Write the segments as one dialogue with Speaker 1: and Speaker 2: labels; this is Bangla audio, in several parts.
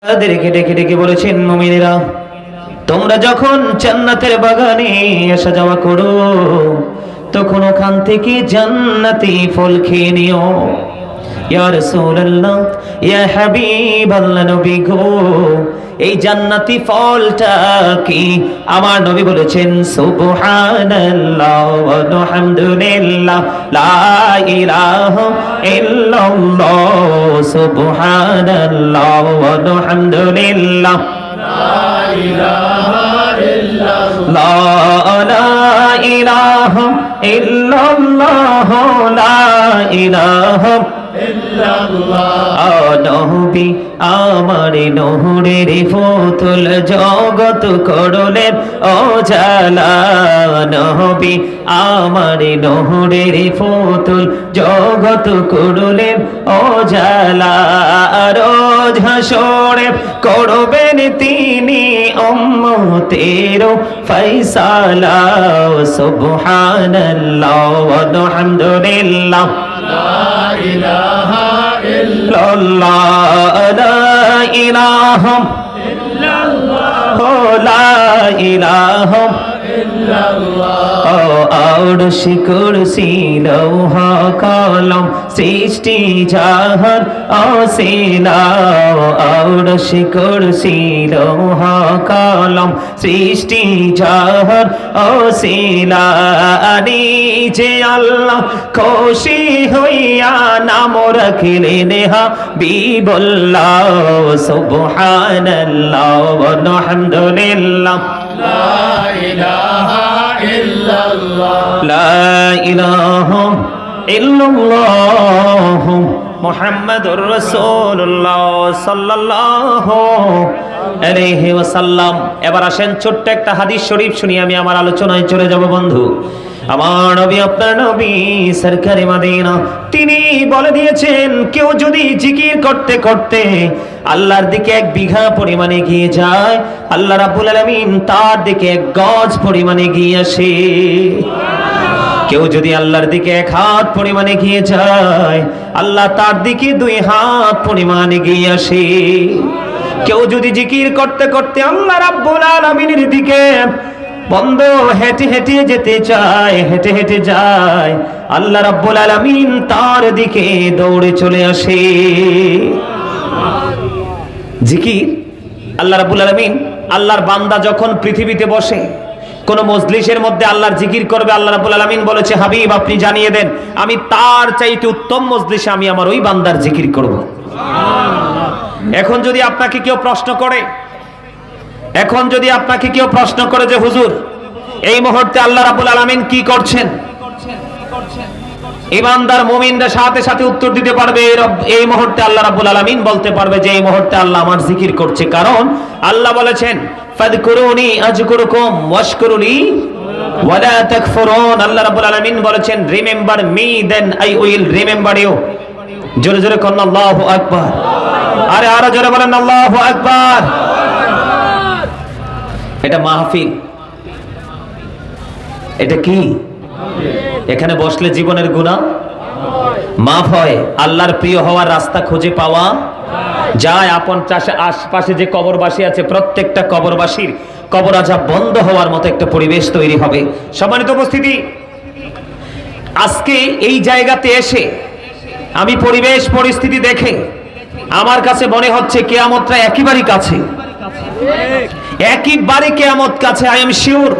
Speaker 1: তাদেরকে ডেকে ডেকে বলেছেন, মুমিনেরা তোমরা যখন জান্নাতের বাগানে আসা যাওয়া করো তখন ওখান থেকে জান্নাতি ফল খেয়ে নিও। ইয়া রাসূলুল্লাহ, ইয়া হাবিবাল্লাহ, নবী গো এই জান্নাতি ফলটা কি? আমার নবী বলেছেন সুবহানাল্লাহ ওয়া আলহামদুলিল্লাহ লা ইলাহা ইল্লাল্লাহ, সুবহানাল্লাহ ওয়া আলহামদুলিল্লাহ লা ইলাহা ইল্লাল্লাহ, লা ইলাহা ইল্লাল্লাহ, লা ইলাহা নবী আমার নহরের ফুতুল জগৎ করলেন ও জালা। নবী আমার নহরের ফুতুল জগৎ করলেন ও জালা। রোজ হাসরে করবেন তিনি উম্মতের ফয়সালা। সুবহানাল্লাহ ওয়া আলহামদুলিল্লাহ লা ইলাহা ইল্লাল্লাহ, লা ইলাহা ইল্লাল্লাহ, লা ইলাহা ইল্লাল্লাহ। আরশ কুরসি লৌহা কলম সৃষ্টি জাহান অসিলা। আরশ কুরসি লৌহা কলম সৃষ্টি জাহান অসিলা। নিজে আল্লাহ খুশি হইয়া নাম রাখিলেন হাবিবুল্লাহ। সুবহানাল্লাহ ওয়া আলহামদুলিল্লাহ লা ইলাহা ইল্লাল্লাহ, লা ইলাহা ইল্লাল্লাহ মুহাম্মাদুর রাসূলুল্লাহ সাল্লাল্লাহু আলাইহি ওয়াসাল্লাম। এবার আসেন ছোট্ট একটা হাদিস শরীফ শুনি, আমি আমার আলোচনায় চলে যাব বন্ধু। আমার নবী, আপনার নবী সরকারে মদিনা, তিনি বলে দিয়েছেন কেউ যদি জিকির করতে করতে আল্লাহর দিকে 1 বিঘা পরিমাণে গিয়ে যায়, আল্লাহ রাব্বুল আলামিন তার দিকে 1 গজ পরিমাণে গিয়ে আসে। কেউ যদি আল্লাহর দিকে 1 হাত পরিমাণে গিয়ে যায়, আল্লাহ তার দিকে 2 হাত পরিমাণে গিয়ে আসে। কেউ যদি জিকির করতে করতে আল্লাহ রাব্বুল আলামিনের দিকে বন্ধ হেঁটে হেঁটে যেতে চায়, হেঁটে হেঁটে যায়, আল্লাহ রাব্বুল আলামিন তার দিকে দৌড়ে চলে আসে। জিকির আল্লাহ রাব্বুল আলামিন, আল্লাহর বান্দা যখন পৃথিবীতে বসে কোন মজলিসের মধ্যে আল্লাহর জিকির করবে, আল্লাহ রাব্বুল আলামিন বলেছে হাবিব আপনি জানিয়ে দেন আমি তার চাইতে উত্তম মজলিসে আমি আমার ওই বান্দার জিকির করব। এখন যদি আপনাকে কেউ প্রশ্ন করে, যে হুজুর এই মুহূর্তে আল্লাহ রাব্বুল আলামিন কি করছেন, ইমানদার মুমিনরা সাথে সাথে উত্তর দিতে পারবে এই মুহূর্তে আল্লাহ রাব্বুল আলামিন বলতে পারবে যে এই মুহূর্তে আল্লাহ আমার জিকির করছে। কারণ আল্লাহ বলেছেন ফাযকুরুনি আযকুরুকুম ওয়াশকুরুলি ওয়ালা তাকফুরুন। আল্লাহ রাব্বুল আলামিন বলেছেন remember me then I will remember you. জোরে জোরে কোন আল্লাহু আকবার, আরে আরো জোরে বলেন আল্লাহু আকবার। এটা মাহফিল, এটা কি? এখানে বসলে জীবনের গুনাহ মাফ হয়, আল্লাহর প্রিয় হওয়ার রাস্তা খুঁজে পাওয়া যায়। আপন চাষে আশপাশে যে কবরবাসী আছে প্রত্যেকটা কবরবাসীর কবর আজাব বন্ধ হওয়ার মতো একটা পরিবেশ তৈরি হবে। সম্মানিত উপস্থিতি, আজকে এই জায়গাতে এসে আমি পরিবেশ পরিস্থিতি দেখে আমার কাছে মনে হচ্ছে কিয়ামতটা একেবারে কাছে, একেবারে কিয়ামত কাছে। আই এম শিওর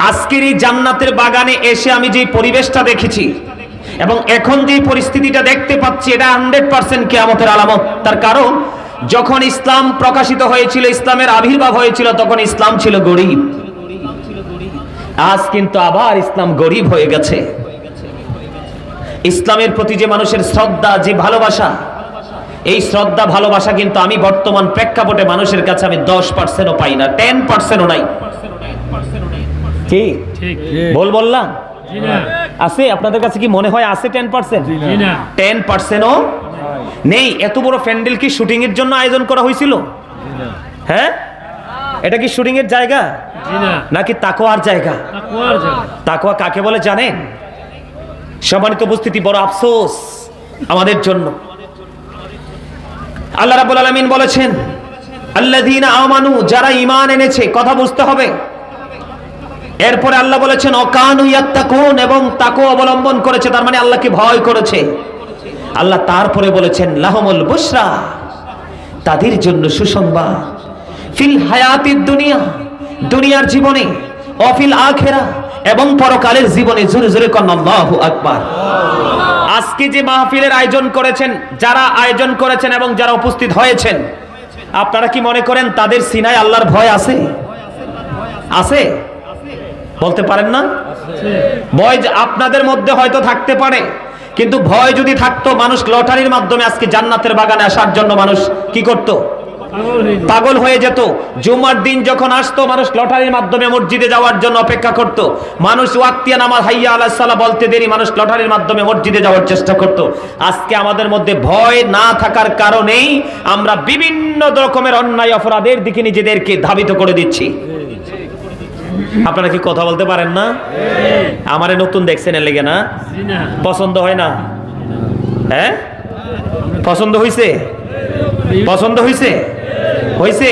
Speaker 1: আজকের এই জান্নাতের বাগানে এসে আমি যে পরিবেশটা দেখেছি এবং এখন যে পরিস্থিতিটা দেখতে পাচ্ছি, এটা 100% কিয়ামতের আলামত। তার কারণ যখন ইসলাম প্রকাশিত হয়েছিল, ইসলামের আবির্ভাব হয়েছিল, তখন ইসলাম ছিল গরিব। আজ কিন্তু আবার ইসলাম গরিব হয়ে গেছে। ইসলামের প্রতি যে মানুষের শ্রদ্ধা, যে ভালোবাসা, এই শ্রদ্ধা ভালোবাসা কিন্তু আমি বর্তমান প্রেক্ষাপটে মানুষের কাছে আমি 10%ও পাই না, 10%ও নাই। ঠিক বল বললাম আছে? আপনাদের কাছে কি মনে হয় আছে 10%? 10%ও নেই। এত বড় প্যান্ডেল কি শুটিং এর জন্য আয়োজন করা হয়েছিল? হ্যাঁ, এটা কি শুটিং এর জায়গা নাকি তাকওয়ার জায়গা? তাকওয়া কাকে বলে জানেন? সম্মানিত উপস্থিতি, বড় আফসোস আমাদের জন্য। আল্লাহ রাব্বুল আলামিন বলেছেন আল্লাযীনা আমানু, যারা ঈমান এনেছে, কথা বুঝতে হবে। এরপরে আল্লাহ বলেছেন অকানু ইয়াত্তাকুন, এবং তাকওয়া অবলম্বন করেছে, তার মানে আল্লাহকে ভয় করেছে। আল্লাহ তারপরে বলেছেন লাহুমুল বুশরা, তাদের জন্য সুসংবাদ, ফিল হায়াতিদ দুনিয়া, দুনিয়ার জীবনে, অফিল আখিরা, এবং পরকালের জীবনে। জোরে জোরে কোন আল্লাহু আকবার। আজকে যে মাহফিলের আয়োজন করেছেন, যারা আয়োজন করেছেন এবং যারা উপস্থিত হয়েছেন, আপনারা কি মনে করেন তাদের সিনায় আল্লাহর ভয় আছে? আছে? বলতে পারেন না? ভয় আপনাদের মধ্যে হয়তো থাকতে পারে, কিন্তু ভয় যদি থাকতো, মানুষ লটারির মাধ্যমে আজকে জান্নাতের বাগানে আসার জন্য মানুষ কি করত? পাগল হয়ে যেত। জুমার দিন যখন আসতো, মানুষ লটারির মাধ্যমে মসজিদে যাওয়ার জন্য অপেক্ষা করত। মানুষ ওয়াক্তিয়া নামাজ হাইয়া আলাস সালাহ বলতে দেরি মানুষ লটারির মাধ্যমে মসজিদে যাওয়ার চেষ্টা করত। আজকে আমাদের মধ্যে ভয় না থাকার কারণেই আমরা বিভিন্ন রকমের অন্যায় অপরাধের দিকে নিজেদেরকে ধাবিত করে দিচ্ছি। আপনারা কি কথা বলতে পারেন না? আমারে নতুন দেখছেন এর লেগে না? পছন্দ হয় না? হ্যাঁ, পছন্দ হইছে? পছন্দ হইছে? হইছে?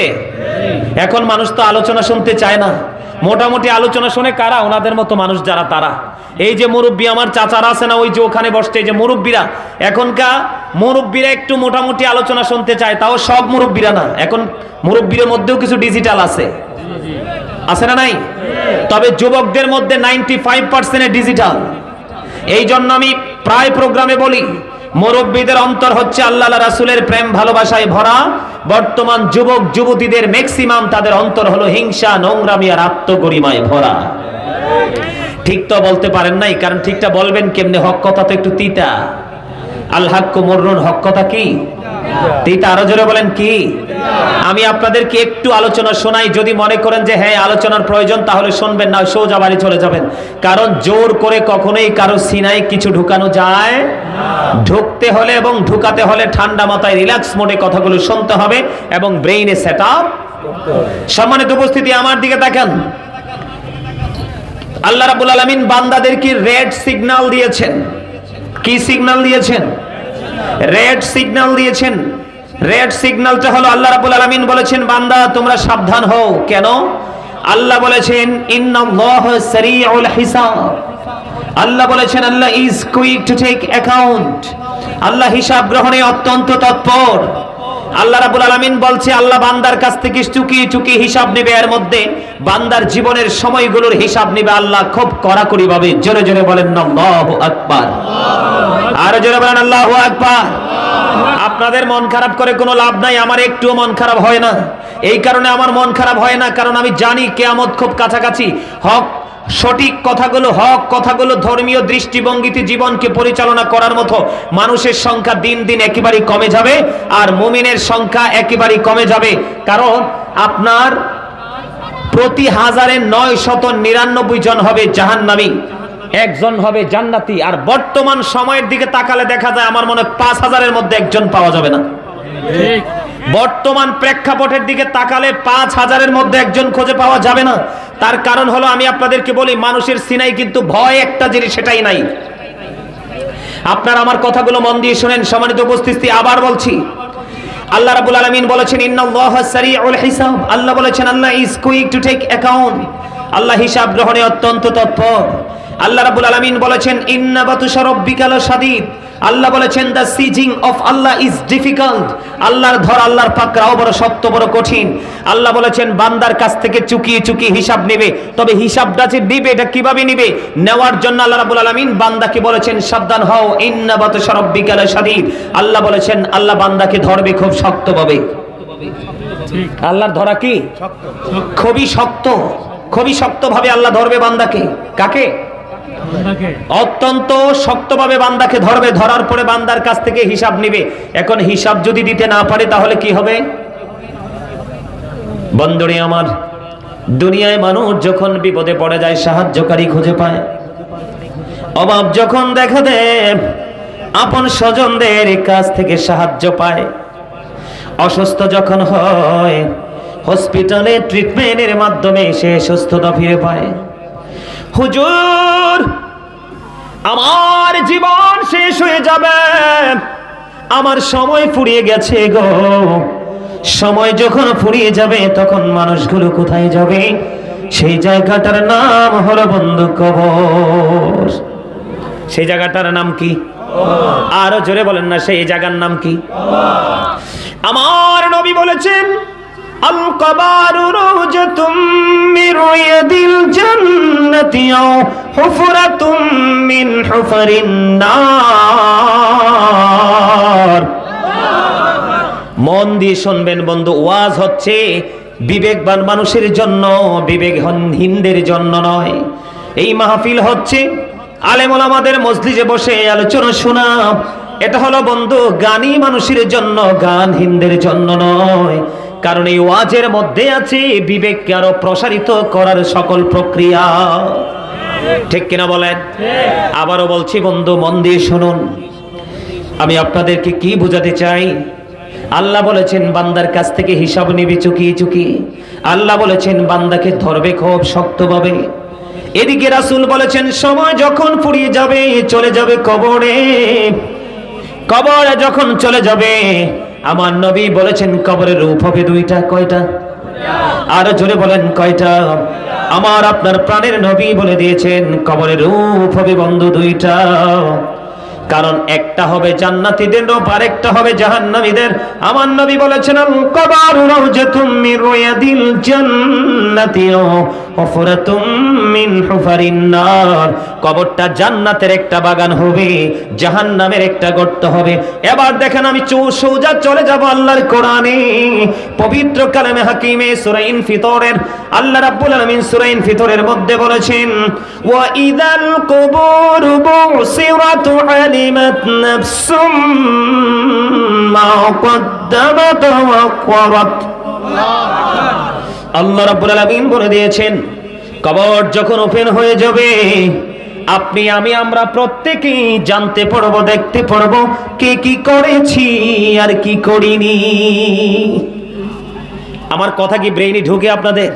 Speaker 1: এখন মানুষ তো আলোচনা শুনতে চায় না। মোটামুটি আলোচনা শুনে কারা? ওনাদের মতো মানুষ যারা, তারা। এই যে মুরব্বী আমার চাচারা আছে না, ওই যে ওখানে বসতে, এই যে মুরব্বীরা, এখনকার মুরব্বীরা একটু মোটামুটি আলোচনা শুনতে চায়, তাও সব মুরব্বীরা না। এখন মুরব্বীর মধ্যেও কিছু ডিজিটাল আছে, আছে না নাই? তবে যুবকদের মধ্যে 95% ডিজিটাল। এই জন্য আমি প্রায় প্রোগ্রামে বলি, মুরব্বীদের অন্তর হচ্ছে আল্লাহ রাসূলের প্রেম ভালোবাসায় ভরা। বর্তমান যুবক যুবতীদের ম্যাক্সিমাম তাদের অন্তর হলো হিংসা, নোংরামি আর আত্মগরিমায় ভরা। ঠিক তো বলতে পারেন নাই, কারণ ঠিকটা বলবেন কেমনে? হক কথা তো একটু তিতা। আল হাক্কু মুররুন, হক কথা কি তিতা? আরো জোরে বলেন কি? আমি আপনাদেরকে একটু আলোচনা শোনাই, যদি মনে করেন যে হ্যাঁ আলোচনার প্রয়োজন, তাহলে শুনবেন, না সোজা বাড়ি চলে যাবেন। কারণ জোর করে কখনোই কারো সিনায় কিছু ঢুকানো যায় না। ঢুকতে হলে এবং ঢুকাতে হলে ঠান্ডা মাথায় রিল্যাক্স মোডে কথাগুলো শুনতে হবে এবং ব্রেইনে সেট আপ। সম্মানিত উপস্থিতি, আমার দিকে দেখেন। আল্লাহ রাব্বুল আলামিন বান্দাদেরকে রেড সিগন্যাল দিয়েছেন। কি সিগন্যাল দিয়েছেন? রেড সিগন্যাল দিয়েছেন। রেড সিগন্যালটা হলো আল্লাহ রাব্বুল আলামিন বলেছেন বান্দা তোমরা সাবধান হও। কেন? আল্লাহ বলেছেন ইন্নাল্লাহা সারিউল হিসাব। আল্লাহ বলেছেন Allah is quick to take account. আল্লাহ হিসাব গ্রহণে অত্যন্ত তৎপর। আল্লাহ রাব্বুল আলামিন বলছে আল্লাহ বান্দার কাছ থেকে চুকিয়ে চুকিয়ে হিসাব নেবে। এর মধ্যে বান্দার জীবনের সময়গুলোর হিসাব নেবে আল্লাহ খুব কড়াকড়ি ভাবে। জোরে জোরে বলেন আল্লাহু আকবার। আর জোরে বলেন আল্লাহু আকবার। আপনাদের মন খারাপ করে কোনো লাভ নাই, আমার একটুও মন খারাপ হয় না। এই কারণে আমার মন খারাপ হয় না, কারণ আমি জানি কিয়ামত খুব কাছাকাছি। হক সঠিক কথাগুলো, হক কথাগুলো ধর্মীয় দৃষ্টিভঙ্গিতে জীবনকে পরিচালনা করার মতো মানুষের সংখ্যা দিন দিন একেবারেই কমে যাবে, আর মুমিনের সংখ্যা একেবারেই কমে যাবে। কারণ আপনার প্রতি 1099 জন হবে জাহান্নামী, একজন হবে জান্নাতি। আর বর্তমান সময়ের দিকে তাকালে দেখা যায় আমার মনে 5000-এর মধ্যে একজন পাওয়া যাবে না। বর্তমান প্রেক্ষাপটের দিকে তাকালে 5000-এর মধ্যে একজন খুঁজে পাওয়া যাবে না। তার কারণ হলো আমি আপনাদেরকে বলি, মানুষের সিনাই কিন্তু ভয় একটা জিনিস, সেটাই নাই। আপনারা আমার কথাগুলো মন দিয়ে শুনেন। সম্মানিত উপস্থিতি, আবার বলছি, আল্লাহ রাব্বুল আলামিন বলেছেন ইন্নাল্লাহা সারিউল হিসাব। আল্লাহ বলেছেন Allah is quick to take account. আল্লাহ হিসাব গ্রহণে অত্যন্ত তৎপর। আল্লাহ রাব্বুল আলামিন বলেছেন ইন্না বাতুশা রাব্বিকা লাশাদীদ। আল্লাহ বলেছেন the seizing of Allah is difficult. আল্লাহর ধর, আল্লাহর পাকড়াও বড় শক্ত, বড় কঠিন। আল্লাহ বলেছেন বান্দার কাছ থেকে চুকিয়ে চুকিয়ে হিসাব নেবে। তবে হিসাবটা যে নিবে, এটা কিভাবে নিবে? নেওয়ার জন্য আল্লাহ রাব্বুল আলামিন বান্দাকে বলেছেন সাবধান হও, ইন্না বাতুশা রাব্বিকা লাশাদীদ। আল্লাহ বলেছেন আল্লাহ বান্দাকে ধরবে খুব শক্তভাবে। আল্লাহর ধরা কি খুবই শক্ত, খুবই শক্তভাবে আল্লাহ ধরবে বান্দাকে। কাকে? অত্যন্ত শক্তভাবে বান্দাকে ধরবে। ধরার পরে বান্দার কাছ থেকে হিসাব নিবে। এখন হিসাব যদি দিতে না পারে তাহলে কি হবে? বন্ধুরে আমার, দুনিয়ায় মানুষ যখন বিপদে পড়ে যায় সাহায্যকারী খুঁজে পায়। অভাব যখন দেখা দেয় আপন স্বজনদের কাছ থেকে সাহায্য পায়। অসুস্থ যখন হয় হসপিটালে ট্রিটমেন্টের মাধ্যমে সে সুস্থতা ফিরে পায়। হুজুর আমার জীবন শেষ হয়ে যাবে, আমার সময় ফুরিয়ে গেছে গো। সময় যখন ফুরিয়ে যাবে তখন মানুষগুলো কোথায় যাবে? সেই জায়গাটার নাম হলো বন্ধু কবর। সেই জায়গাটার নাম কি? আরো জোরে বলেন না, সেই জায়গার নাম কি? আমার নবী বলেছেন, আল কবরু রাওজাতুম মিন রিয়াদিল জান্নাতি আও হুফরাতুম মিন হুফারিন নার। মন দিয়ে শুনবেন বন্ধু, ওয়াজ হচ্ছে বিবেকবান মানুষের জন্য, বিবেকহীনদের জন্য নয়। এই মাহফিল হচ্ছে আলেম ওলামাদের মজলিসে বসে আলোচনা শোনা। এটা হলো বন্ধু জ্ঞানী মানুষের জন্য, জ্ঞানহীনদের জন্য নয়। কারণ এই ওয়াজের মধ্যে আছে বিবেককে আরো প্রসারিত করার সকল প্রক্রিয়া। ঠিক কিনা বলেন? আবারও বলছি বন্ধু, মন দিয়ে শুনুন। আমি আপনাদেরকে কি বোঝাতে চাই? আল্লাহ বলেছেন বান্দার কাছ থেকে হিসাব নিবি চুকিয়ে চুকিয়ে। আল্লাহ বলেছেন বান্দাকে ধরবে খুব শক্তভাবে। এদিকে রাসূল বলেছেন সময় যখন ফুরিয়ে যাবে, চলে যাবে কবরে। কবরে যখন চলে যাবে, আমার নবী বলেছেন কবরের রূপ হবে দুইটা। কয়টা? আরো জোরে বলেন কয়টা? আমার আপনার প্রাণের নবী বলে দিয়েছেন কবরের রূপ হবে বন্ধু দুইটা। কারণ একটা হবে জান্নাতীদের রূপ, আর একটা হবে জাহান্নামীদের। আমার নবী বলেছেন আল কবরু রাওজাতুম মিন রিয়াদিল জান্নাতি ওয়া হুফরাতুম মিন হুফারিন নার। কবরটা জান্নাতের একটা বাগান হবে, জাহান্নামের একটা গর্ত হবে। এবার দেখেন আমি সোজা চলে যাব আল্লাহর কোরআনে, পবিত্র কালামে হাকিমে সূরা ইনফিতরের। আল্লাহ রাব্বুল আলামিন সূরা ইনফিতরের মধ্যে বলেছেন, ওয়া ইযাল কুবুরু বুসিরাত আলিমাত নাফসুম মা কদ্দামাত ওয়া আখরাত। আল্লাহ রাব্বুল আলামিন বলে দিয়েছেন কবর যখন ওপেন হয়ে যাবে, আপনি আমি আমরা প্রত্যেকেই জানতে পারবো, দেখতে পারবো কে কি করেছি আর কি করিনি। আমার কথা কি ব্রেইনে ঢুকে আপনাদের?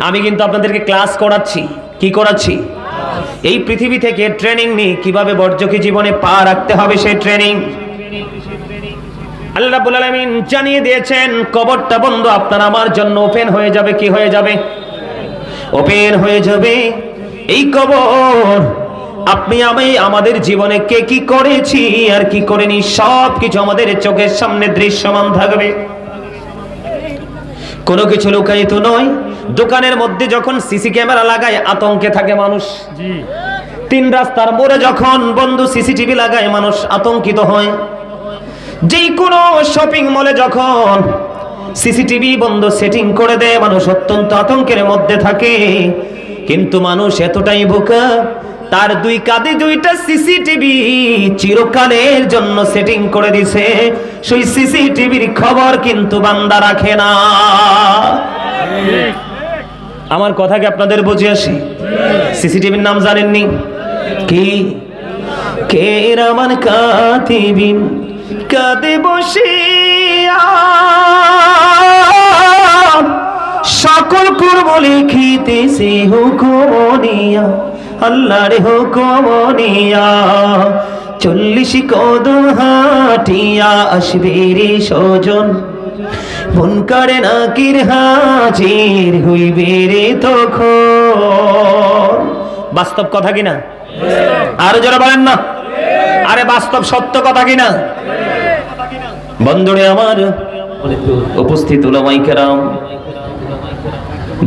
Speaker 1: আমি কিন্তু আপনাদেরকে ক্লাস করাচ্ছি। কি করাচ্ছি? এই পৃথিবী থেকে ট্রেনিং নিয়ে কিভাবে বর্জ্যকে জীবনে পা রাখতে হবে সেই ট্রেনিং আল্লাহ রাব্বুল আলামিন জানিয়ে দিয়েছেন। কবরটা বন্ধু আপনার আমার জন্য ওপেন হয়ে যাবে। কি হয়ে যাবে? ওপেন হয়ে যাবে। এই কবর আপনি আমি আমাদের জীবনে কে কি করেছি আর কি করেনি সব কিছু আমাদের চোখের সামনে দৃশ্যমান থাকবে। কোনো কিছু লুকায়িত নয়। দোকানের মধ্যে যখন সিসি ক্যামেরা লাগায় আতঙ্কে থাকে মানুষ। তিন রাস্তার মোড়ে যখন বন্ধু সিসিটিভি লাগায় মানুষ আতঙ্কিত হয়। যে কোনো শপিং মলে যখন সিসিটিভি বন্ধ সেটিং করে দেয় মানুষ অত্যন্ত আতঙ্কের মধ্যে থাকে। কিন্তু মানুষ এতটাই বোকা, তার দুই কাঁধে দুইটা সিসিটিভি চিরকালের জন্য সেটিং করে দিছে। সেই সিসিটিভির খবর কিন্তু বান্দা রাখে না। আমার কথা কি আপনাদের বুঝে আসে? সিসিটিভির নাম জানেননি? কি? কিরামান কাতিবিন কাঁদে বসিয়া সকল করব লিখিতেছি হুকুমনিয়া, আল্লাহর হুকুমনিয়া। 40 কদম হাঁটিয়া আসবে রে সজন, মুনকারে নাকির হাজির হইবে রে তখন। বাস্তব কথা কিনা? আরো যারা বলেন না, আরে বাস্তব সত্য কথা কিনা? বন্ধুরে আমার, উপস্থিত উলামায়ে কেরাম,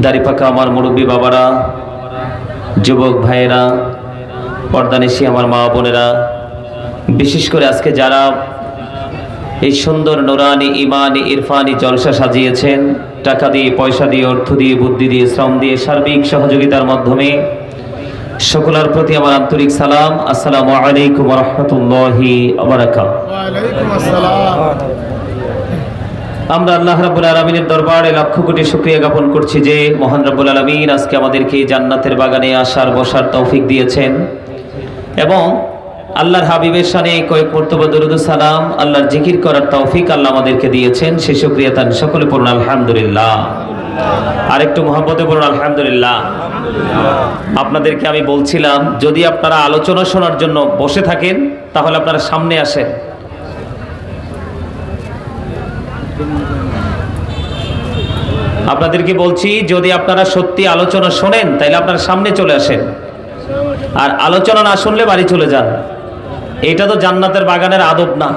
Speaker 1: দাড়ি পাকা আমার মুরব্বী বাবারা, যুবক ভাইয়েরা, পর্দানিশী আমার মা বোনেরা, বিশেষ করে আজকে যারা এই সুন্দর নুরানি ইমানি ইরফানি জলসা সাজিয়েছেন, টাকা দিয়ে, পয়সা দিয়ে, অর্থ দিয়ে, বুদ্ধি দিয়ে, শ্রম দিয়ে, সার্বিক সহযোগিতার মাধ্যমে, সকলের প্রতি আমার আন্তরিক সালাম। আসসালামু আলাইকুম ওয়া রাহমাতুল্লাহি ওয়া বারাকাতুহু। ওয়া আলাইকুম আসসালাম। আমরা আল্লাহ রাব্বুল আলামিনের দরবারে লক্ষ কোটি শুকরিয়া জ্ঞাপন করছি যে মহান রাব্বুল আলামিন আজকে আমাদেরকে জান্নাতের বাগানে আসার বসার তৌফিক দিয়েছেন এবং আল্লাহর হাবিবের শানে কয়েক মর্তবা দরুদ ও সালাম, আল্লাহর জিকির করার তৌফিক আল্লাহ আমাদেরকে দিয়েছেন। সেই শুকরিয়া তার সকলে পড়ুন আলহামদুলিল্লাহ। আর একটু মহব্বতে পড়ুন আলহামদুলিল্লাহ। আপনাদেরকে আমি বলছিলাম যদি আপনারা আলোচনা শোনার জন্য বসে থাকেন তাহলে আপনারা সামনে আসেন। আপনাদেরকে বলছি, যদি আপনারা সত্যি আলোচনা শোনেন তাহলে আপনারা সামনে চলে আসেন, আর আলোচনা না শুনলে বাড়ি চলে যান। এটা তো জান্নাতের বাগানের আদব না।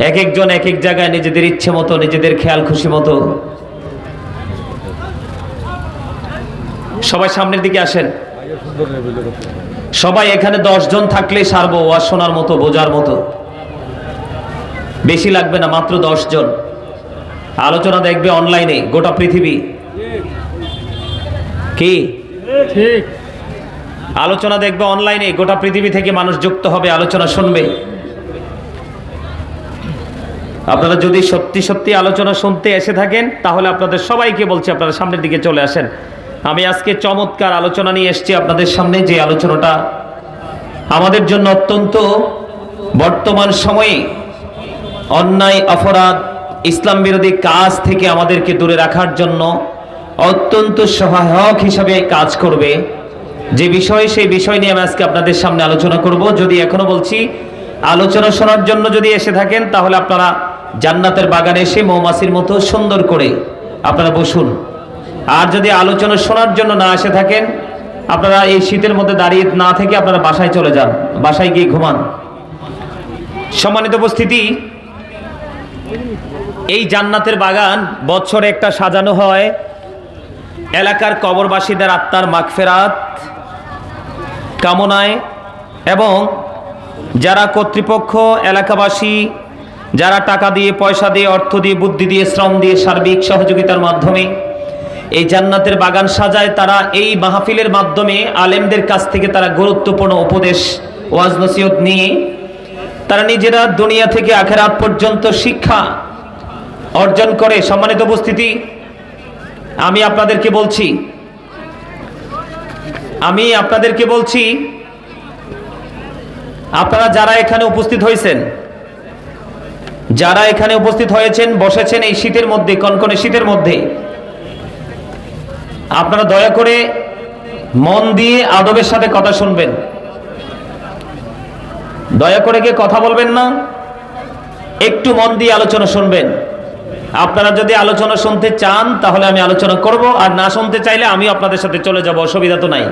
Speaker 1: এক একজন এক এক জায়গায় নিজেদের ইচ্ছে মতো, নিজেদের খেয়াল খুশি মতো। সবাই সামনের দিকে আসেন। সবাই এখানে 10 জন থাকলে সারবো ওয়াজ শোনার মতো, বোঝার মতো। বেশি লাগবে না, মাত্র 10 জন। আলোচনা দেখবে অনলাইনে গোটা পৃথিবী। কি ঠিক? আলোচনা দেখবে অনলাইনে গোটা পৃথিবী থেকে মানুষ যুক্ত হবে, আলোচনা শুনবে। আপনারা যদি সত্যি সত্যি আলোচনা শুনতে এসে থাকেন তাহলে আপনাদের সবাইকে বলছি আপনারা সামনের দিকে চলে আসেন। আমি আজকে চমৎকার আলোচনা নিয়ে এসেছি আপনাদের সামনে, যে আলোচনাটা আমাদের জন্য অত্যন্ত বর্তমান সময়ে অন্যায়, অপরাধ, ইসলাম বিরোধী কাজ থেকে আমাদেরকে দূরে রাখার জন্য অত্যন্ত সহায়ক হিসাবে কাজ করবে। যে বিষয়, সেই বিষয় নিয়ে আমি আজকে আপনাদের সামনে আলোচনা করব। যদি এখনো বলছি, আলোচনা শোনার জন্য যদি এসে থাকেন তাহলে আপনারা জান্নাতের বাগানে এসে মৌমাছির মতো সুন্দর করে আপনারা বসুন। আর যদি আলোচনা শোনার জন্য না এসে থাকেন, আপনারা এই শীতের মধ্যে দাঁড়িয়ে না থেকে আপনারা বাসায় চলে যান, বাসায় গিয়ে ঘুমান। সম্মানিত উপস্থিতি, এই জান্নাতের বাগান বছরে একটা সাজানো হয় এলাকার কবরবাসীদের আত্মার মাগফিরাত কামনায়, এবং যারা কর্তৃপক্ষ, এলাকাবাসী যারা টাকা দিয়ে, পয়সা দিয়ে, অর্থ দিয়ে, বুদ্ধি দিয়ে, শ্রম দিয়ে, সার্বিক সহযোগিতার মাধ্যমে এই জান্নাতের বাগান সাজায়, তারা এই মাহফিলের মাধ্যমে আলেমদের কাছ থেকে তারা গুরুত্বপূর্ণ উপদেশ, ওয়াজ নসিহত নিয়ে তারা নিজেরা দুনিয়া থেকে আখিরাত পর্যন্ত শিক্ষা অর্জন করে। সম্মানিত উপস্থিতি, আমি আপনাদেরকে বলছি আপনারা যারা এখানে উপস্থিত হয়েছেন, বসেছেন এই শীতের মধ্যে, কনকনে শীতের মধ্যে, আপনারা দয়া করে মন দিয়ে আদবের সাথে কথা শুনবেন। দয়া করে কে কথা বলবেন না, একটু মন দিয়ে আলোচনা শুনবেন। আপনারা যদি আলোচনা শুনতে চান তাহলে আমি আলোচনা করব, আর না শুনতে চাইলে আমি আপনাদের সাথে চলে যাব, অসুবিধা তো নাই।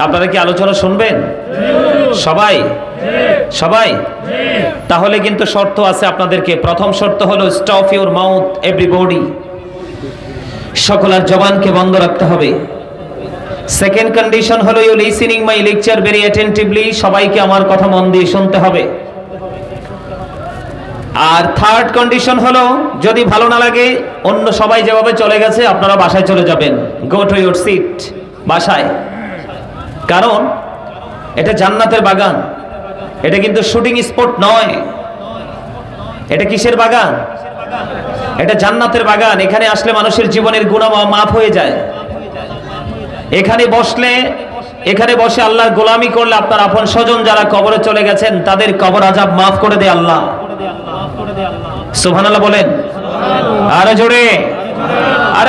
Speaker 1: আপনারা কি আলোচনা শুনবেন? সবাই সবাই? তাহলে কিন্তু শর্ত আছে আপনাদেরকে। প্রথম শর্ত হলো স্টপ ইউর মাউথ এভরিবডি, সকলের জবানকে বন্ধ রাখতে হবে। সেকেন্ড কন্ডিশন হলো you listening my lecture very attentively, সবাইকে আমার কথা মন দিয়ে শুনতে হবে। আর থার্ড কন্ডিশন হলো, যদি ভালো না লাগে, অন্য সবাই যেভাবে চলে গেছে আপনারা বাসায় চলে যাবেন, গো টু ইউর সিট, বাসায়। কারণ এটা জান্নাতের বাগান, এটা কিন্তু শুটিং স্পট নয়। এটা কিসের বাগান? এটা জান্নাতের বাগান। এখানে আসলে মানুষের জীবনের গুনাহ মাফ হয়ে যায়। এখানে বসে আল্লাহর গোলামি করলে আপনার আপন স্বজন যারা কবরে চলে গেছেন তাদের কবর আযাব মাফ করে দেয় আল্লাহ। সুবহানাল্লাহ বলেন, আরো জোরে,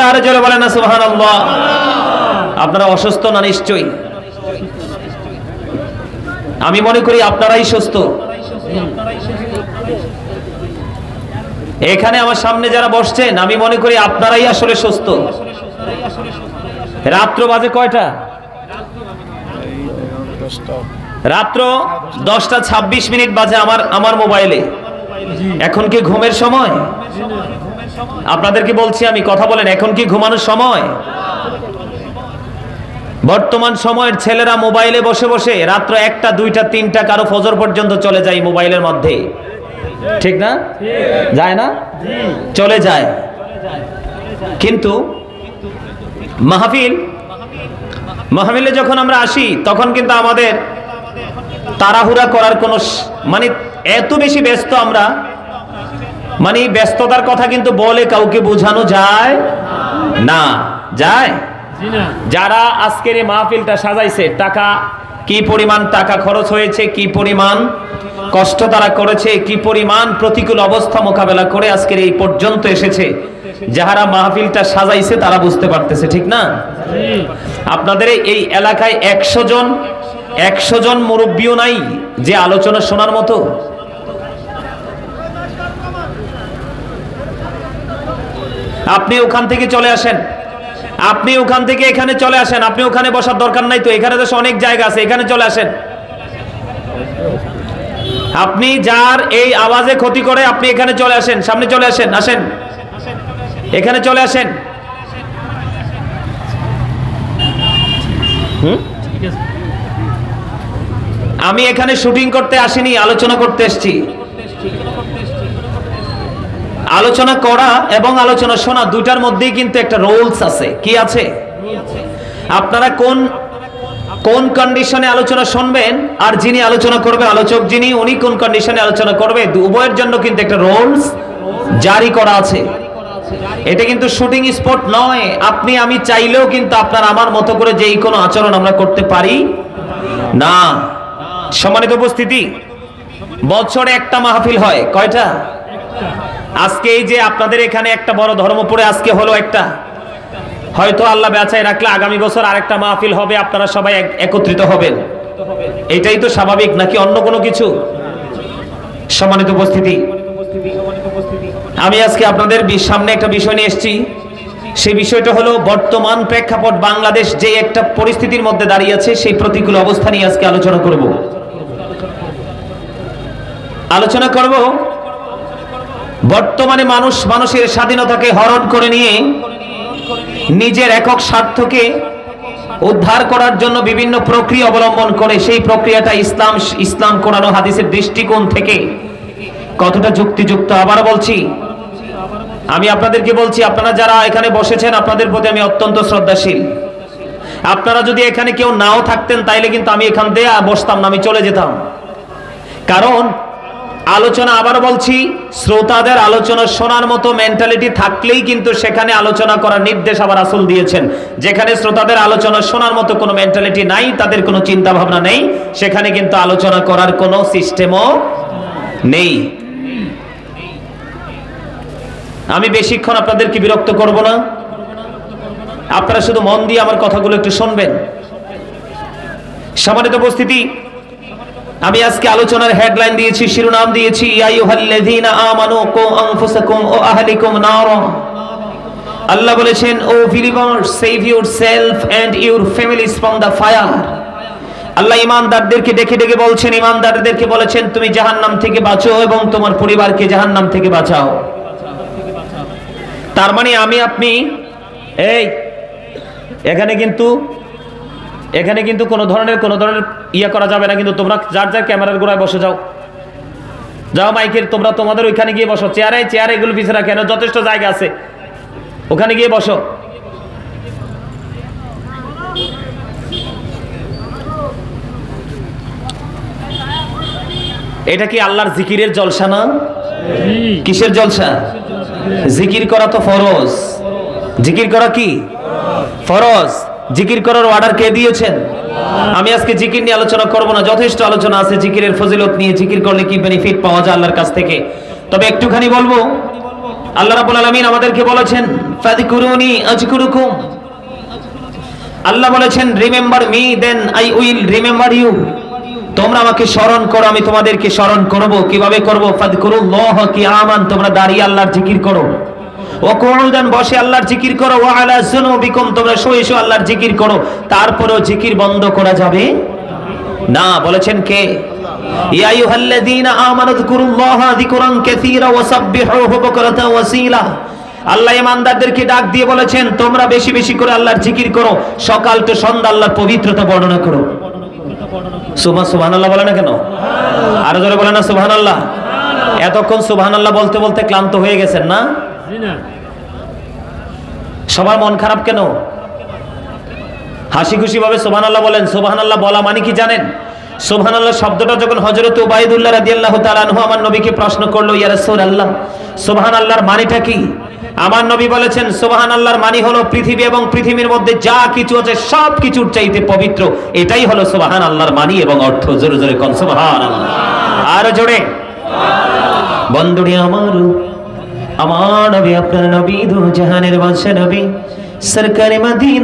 Speaker 1: আরো জোরে বলেন না সুবহানাল্লাহ। আপনারা অসুস্থ না? নিশ্চয়ই। আমি মনে করি আপনারাই সুস্থ। এখানে আমার সামনে যারা বসছেন, আমি মনে করি আপনারাই আসলে সুস্থ। রাত্র বাজে কয়টা? রাত্র 10:26 বাজে আমার মোবাইলে। এখন কি ঘুমের সময়? আপনাদেরকে বলছি, আমি কথা বলেন, এখন কি ঘুমানোর সময়? বর্তমান সময়ের ছেলেরা মোবাইলে বসে বসে রাত্র 1টা, 2টা, 3টা, কারো ফজর পর্যন্ত চলে যায় মোবাইলের মধ্যে। ঠিক না? যায় না? চলে যায়। কিন্তু মাহফিলে যখন আমরা আসি তখন কিন্তু আমাদের তাড়াহুড়া করার কোনো মানে এত বেশি ব্যস্ত আমরা, মানে ব্যস্ততার কথা কিন্তু বলে কাউকে বোঝানো যায় না। যায়? যারা আজকের এই মাহফিলটা সাজাইছে, টাকা কি পরিমাণ টাকা খরচ হয়েছে, কি পরিমাণ কষ্ট তারা করেছে, কি পরিমাণ প্রতিকূল অবস্থা মোকাবেলা করে আজকের এই পর্যন্ত এসেছে, যারা মাহফিলটা সাজাইছে তারা বুঝতে পারতেছে। ঠিক না? আপনাদের এই এলাকায় 100 জন মুরব্বিও নাই যে আলোচনা শোনার মতো। আপনি ওখান থেকে চলে আসেন, আপনি ওখান থেকে এখানে চলে আসেন। আপনি ওখানে বসার দরকার নাই তো, এখানে তো অনেক জায়গা আছে, এখানে চলে আসেন। আপনি যার এই আওয়াজে ক্ষতি করে আপনি এখানে চলে আসেন, সামনে চলে আসেন, আসেন এখানে চলে আসেন। আমি এখানে শুটিং করতে আসিনি, আলোচনা করতে এসেছি। আলোচনা করা এবং আলোচনা শোনা দুটার মধ্যেই কিন্তু একটা রুলস আছে। কি আছে? আপনারা কোন কোন কন্ডিশনে আলোচনা শুনবেন আর যিনি আলোচনা করবে, আলোচক যিনি, উনি কোন কন্ডিশনে আলোচনা করবে, উভয়ের জন্য কিন্তু একটা রুলস জারি করা আছে। এটা কিন্তু শুটিং স্পট নয়। আপনি আমি চাইলেও কিন্তু আপনার আমার মতো করে যেই কোনো আচরণ আমরা করতে পারি না। সম্মানিত উপস্থিতি, বছরে একটা মাহফিল হয়। কয়টা? আজকে এই যে আপনাদের এখানে একটা বড় ধর্মপুরে আজকে হলো একটা, হয়তো আল্লাহ বাঁচায় রাখলে আগামী বছর আরেকটা মাহফিল হবে, আপনারা সবাই একত্রিত হবেন। এটাই তো স্বাভাবিক, নাকি অন্য কোনো কিছু? সম্মানিত উপস্থিতি, আমি আজকে আপনাদের সামনে একটা বিষয় নিয়ে এসেছি। সেই বিষয়টা হলো বর্তমান প্রেক্ষাপট, বাংলাদেশ যে একটা পরিস্থিতির মধ্যে দাঁড়িয়ে আছে, সেই প্রতিকূল অবস্থা নিয়ে আজকে আলোচনা করব। বর্তমানে মানুষের স্বাধীনতাকে হরণ করে নিয়ে নিজের একক স্বার্থকে উদ্ধার করার জন্য বিভিন্ন প্রক্রিয়া অবলম্বন করে। সেই প্রক্রিয়াটা ইসলাম কোরআন ও হাদিসের দৃষ্টিকোণ থেকে কতটা যুক্তিযুক্ত আবার বলছি। আমি আপনাদেরকে বলছি, আপনারা যারা এখানে বসেছেন আপনাদের প্রতি আমি অত্যন্ত শ্রদ্ধাশীল। আপনারা যদি এখানে কেউ নাও থাকতেন তাইলে কিন্তু আমি এখান থেকে বসতাম না, আমি চলে যেতাম। কারণ আলোচনা, আবার বলছি, শ্রোতাদের আলোচনা শোনার মতো মেন্টালিটি থাকলেই কিন্তু সেখানে আলোচনা করার নির্দেশ আবার রাসূল দিয়েছেন। যেখানে শ্রোতাদের আলোচনা শোনার মতো কোনো মেন্টালিটি নাই, তাদের কোনো চিন্তা ভাবনা নেই, সেখানে কিন্তু আলোচনা করার কোনো সিস্টেমও নেই। আমি বেশিক্ষণ আপনাদেরকে বিরক্ত করব না, আপনারা শুধু মন দিয়ে আমার কথাগুলো একটু শুনবেন। সম্মানিত উপস্থিতি, আমি আজকে আলোচনার হেডলাইন দিয়েছি, শিরোনাম দিয়েছি, ইয়া আইয়ুহাল্লাযীনা আমানু কু আনফুসাকুম ওয়া আহলিকুম নারা। আল্লাহ বলেছেন, O believers, save yourself and your families from the fire. আল্লাহ ঈমানদারদেরকে ডেকে ডেকে বলছেন, ঈমানদারদেরকে বলেছেন তুমি জাহান্নাম থেকে বাঁচো এবং তোমার পরিবারকে জাহান্নাম থেকে বাঁচাও। তার মানে আমি আপনি এখানে কিন্তু কোনো ধরনের ইয়া করা যাবে না। কিন্তু তোমরা যার যার ক্যামেরার গোড়ায় বসে যাও, মাইকের তোমরা তোমাদের ওইখানে গিয়ে বসো। চেয়ারে এগুলো পিছিয়ে রাখেন, যথেষ্ট জায়গা আছে, ওখানে গিয়ে বসো। এটা কি আল্লাহর জিকিরের জলসা না? কিসের জলসা? জিকির করা তো ফরজ। জিকির করা কি ফরজ? জিকির করার অর্ডার কে দিয়েছেন? আমি আজকে জিকির নিয়ে আলোচনা করব না, যথেষ্ট আলোচনা আছে জিকিরের ফজিলত নিয়ে, জিকির করলে কি বেনিফিট পাওয়া যায় আল্লাহর কাছ থেকে। তবে একটুখানি বলবো, আল্লাহ রাব্বুল আলামিন আমাদেরকে বলেছেন, ফাযকুরুনি আযকুরুকুম। আল্লাহ বলেছেন, remember me then I will remember you. তোমরা আমাকে স্মরণ করো, আমি তোমাদেরকে স্মরণ করব। কিভাবে করব? ফাযকুরুল্লাহ কিয়ামান, তোমরা দাঁড়িয়ে আল্লাহর জিকির করো। ওয়া কুউদান, বসে আল্লাহর জিকির করো। ওয়া আলা যুনুবিকুম, তোমরা শুয়ে শুয়ে আল্লাহর জিকির করো। তারপরেও জিকির বন্ধ করা যাবে না। বলেছেন কে? ইয়া আইয়ুহাল্লাযীনা আমানু যকুরুল্লাহা যিকরান কাসীরা ওয়া সাব্বিহুহু বুকরাতান ওয়া আসীলা। আল্লাহ ঈমানদারদেরকে ডাক দিয়ে বলেছেন, তোমরা বেশি বেশি করে আল্লাহর জিকির করো, সকাল তো সন্ধ্যা আল্লাহর পবিত্রতা বর্ণনা করো। সুবহানাল্লাহ বলে না কেন? আরো জোরে বলে না সুবহানাল্লাহ? এতক্ষণ সুবহানাল্লাহ বলতে বলতে ক্লান্ত হয়ে গেছেন না? সবার মন খারাপ কেন? হাসি খুশি ভাবে সুবহানাল্লাহ বলেন। সুবহানাল্লাহ বলা মানে কি জানেন? সুবহানাল্লাহ শব্দটা যখন হযরত উবাইদুল্লাহ রাদিয়াল্লাহু তাআলা আনহু আমার নবীকে প্রশ্ন করলো, ইয়া রাসূলুল্লাহ, সুবহানাল্লাহর মানেটা কি? আমার নবী বলেছেন, সুবহানাল্লাহর মানে হলো পৃথিবী এবং পৃথিবীর মধ্যে যা কিছু আছে সব কিছুর চাইতে পবিত্র। এটাই হলো সুবহানাল্লাহর মানে এবং অর্থ। জোরে জোরে কোন সুবহানাল্লাহ, আর জোরে। বন্ধুরে আমার নবী, আপনার নবী, দু জাহানের বাদশা নবী, সরকারে মদিনা।